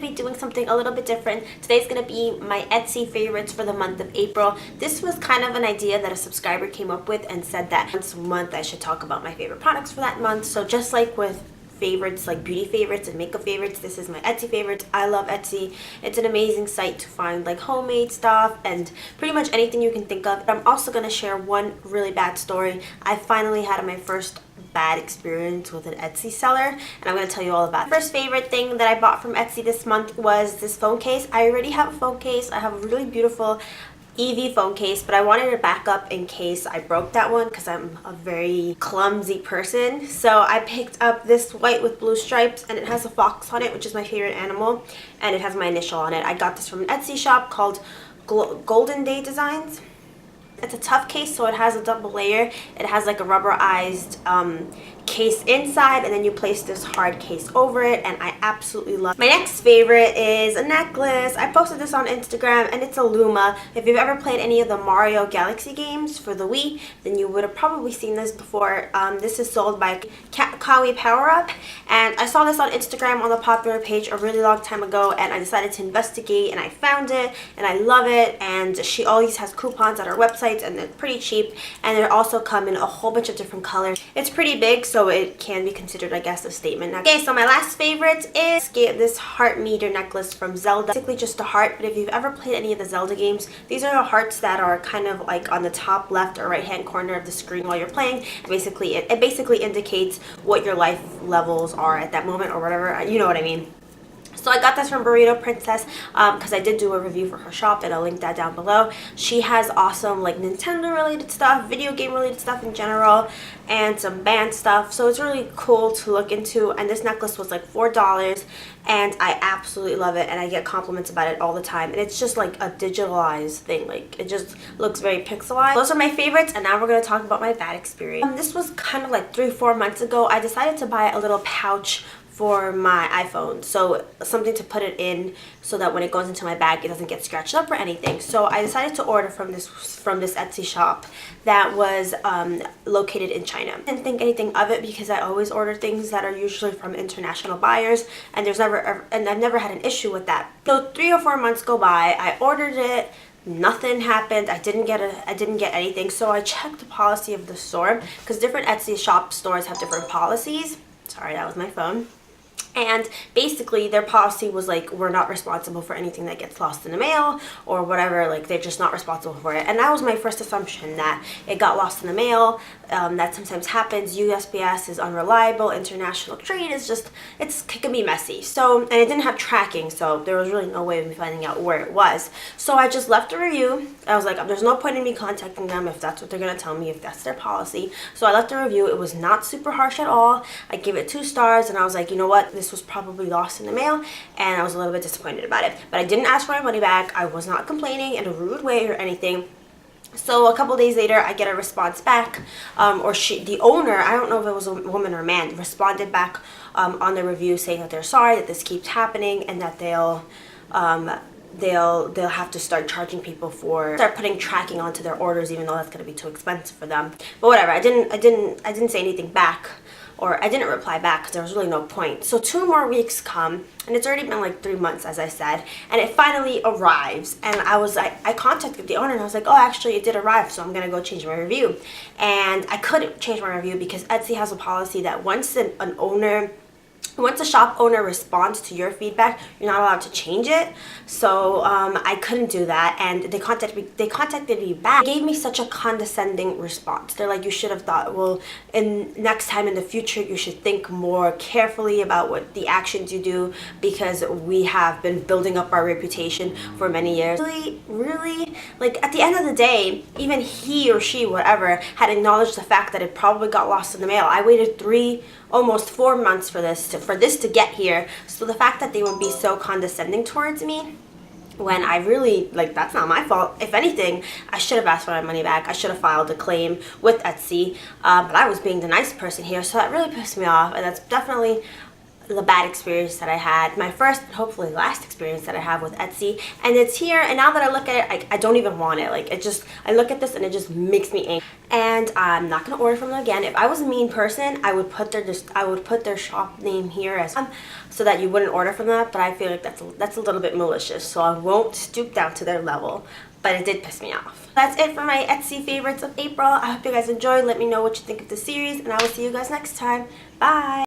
be doing something a little bit different. Today's going to be my Etsy favorites for the month of April. This was kind of an idea that a subscriber came up with and said that once a month I should talk about my favorite products for that month. So just like with favorites, like beauty favorites and makeup favorites, this is my Etsy favorites. I love Etsy. It's an amazing site to find like homemade stuff and pretty much anything you can think of. I'm also going to share one really bad story. I finally had my first bad experience with an Etsy seller, and I'm going to tell you all about it. First favorite thing that I bought from Etsy this month was this phone case. I already have a phone case. I have a really beautiful EV phone case, but I wanted to back up in case I broke that one because I'm a very clumsy person. So I picked up this white with blue stripes, and it has a fox on it, which is my favorite animal, and it has my initial on it. I got this from an Etsy shop called Golden Day Designs. It's a tough case, so it has a double layer. It has like a rubberized case inside, and then you place this hard case over it, and I absolutely love it. My next favorite is a necklace. I posted this on Instagram, and it's a Luma. If you've ever played any of the Mario Galaxy games for the Wii, then you would have probably seen this before. This is sold by KawaiiPowerUp, and I saw this on Instagram on the popular page a really long time ago, and I decided to investigate, and I found it, and I love it. And she always has coupons at her website, and they're pretty cheap, and they also come in a whole bunch of different colors. It's pretty big, so it can be considered, I guess, a statement. Okay, so my last favorite is this heart meter necklace from Zelda. Basically just a heart, but if you've ever played any of the Zelda games, these are the hearts that are kind of like on the top left or right hand corner of the screen while you're playing. Basically, it basically indicates what your life levels are at that moment or whatever, you know what I mean. So I got this from BurritoPrincess because I did do a review for her shop, and I'll link that down below. She has awesome like Nintendo related stuff, video game related stuff in general, and some band stuff. So it's really cool to look into, and this necklace was like $4, and I absolutely love it, and I get compliments about it all the time. And it's just like a digitalized thing, like it just looks very pixelized. Those are my favorites, and now we're going to talk about my bad experience. This was kind of like 3-4 months ago. I decided to buy a little pouch for my iPhone, so something to put it in so that when it goes into my bag it doesn't get scratched up or anything. So I decided to order from this Etsy shop that was located in China. I didn't think anything of it because I always order things that are usually from international buyers, and I've never had an issue with that. So 3 or 4 months go by, I ordered it, nothing happened. I didn't get anything. So I checked the policy of the store because different Etsy shop stores have different policies. Sorry, that was my phone. And basically their policy was like, we're not responsible for anything that gets lost in the mail or whatever, like they're just not responsible for it. And that was my first assumption, that it got lost in the mail. That sometimes happens. USPS is unreliable. International trade is just, it can be messy. So, and it didn't have tracking, so there was really no way of me finding out where it was. So I just left a review. I was like, there's no point in me contacting them if that's what they're going to tell me, if that's their policy. So I left a review. It was not super harsh at all. I gave it 2 stars, and I was like, you know what? This was probably lost in the mail, and I was a little bit disappointed about it. But I didn't ask for my money back. I was not complaining in a rude way or anything. So a couple days later, I get a response back, or the owner, I don't know if it was a woman or a man, responded back on the review saying that they're sorry that this keeps happening, and that they'll have to start charging people start putting tracking onto their orders, even though that's going to be too expensive for them. But whatever, I didn't say anything back, or I didn't reply back because there was really no point. So 2 more weeks come, and it's already been like 3 months, as I said, and it finally arrives. And I contacted the owner, and I was like, oh, actually it did arrive, so I'm gonna go change my review. And I couldn't change my review because Etsy has a policy that once a shop owner responds to your feedback, you're not allowed to change it. So I couldn't do that, and they contacted me back. They gave me such a condescending response. They're like, you should have thought, well, next time in the future you should think more carefully about what the actions you do, because we have been building up our reputation for many years. Really, like at the end of the day, even he or she, whatever, had acknowledged the fact that it probably got lost in the mail. I waited almost 4 months for this to get here. So the fact that they would be so condescending towards me, when I really, like, that's not my fault. If anything, I should have asked for my money back. I should have filed a claim with Etsy, but I was being the nice person here, so that really pissed me off. And that's definitely the bad experience that I had, my first, hopefully last experience that I have with Etsy, and it's here, and now that I look at it, I don't even want it. Like, it just, I look at this and it just makes me angry, and I'm not gonna order from them again. If I was a mean person, I would put their shop name here as so that you wouldn't order from that, but I feel like that's a little bit malicious, so I won't stoop down to their level. But it did piss me off. That's it for my Etsy favorites of April. I hope you guys enjoyed. Let me know what you think of the series, and I will see you guys next time. Bye!